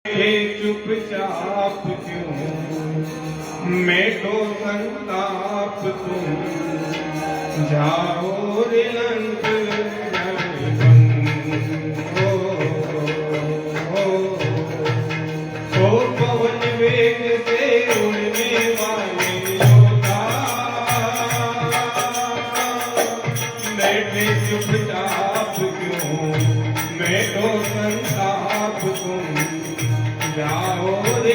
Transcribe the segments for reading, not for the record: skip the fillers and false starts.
चुपचाप क्यों मेटो संताप तुम जाओ रे अंत ओ पवन वेग से उड़ने वाले योद्धा बैठे चुपचाप क्यों मेटो संताप तुम जाओ रे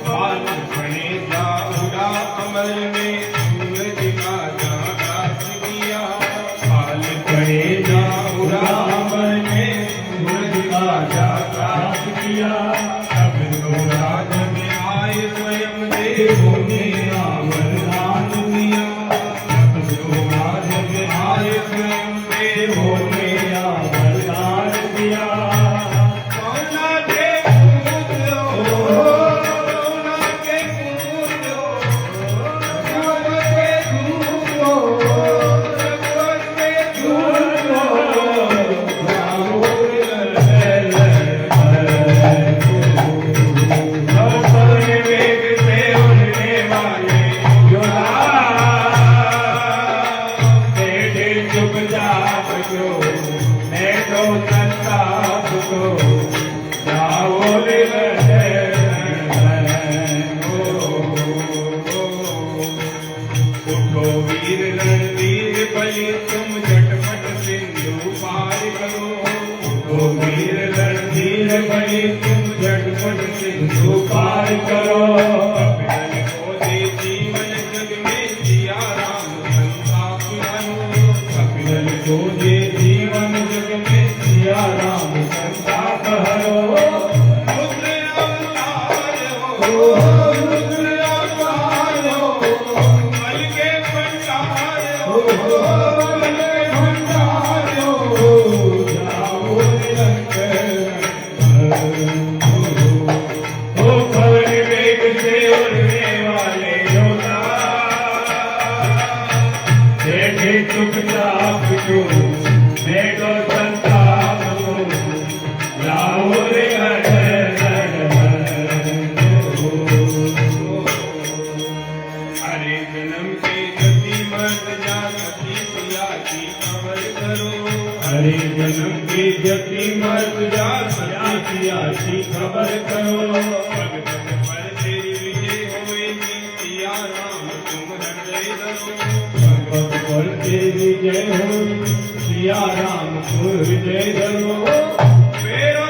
बालपणे जाऊंगा अमल में सूरज का प्रकाश किया बालपणे जाऊंगा अमल में सूरज का प्रकाश किया तब तो राज में आए स्वयं देवों ने वरदान दिया तब तो राज में आए स्वयं देवों ने वरदान दिया वीर रणवीर बलि तुम झटपट सिंधु पार करो ओ वीर रणवीर बलि तुम झटपट सिंधु पार करो कपिल को दे जीवन जग में सिया राम संताप हरो कपिल को दे जीवन जग में सिया राम संताप हरो रुद्र अवतार हो चुपचाप क्यों मेटो संताप जाओ रे हरे जन्म के गति मत जा सखी प्रिया की खबर करो हरे जन्म के गति मत जा सखी प्रिया की खबर करो भगत पर तेरी विजय होएगी सिया राम तुम हृदय धरो पर तेरी जय हो सिया राम हृदय धरो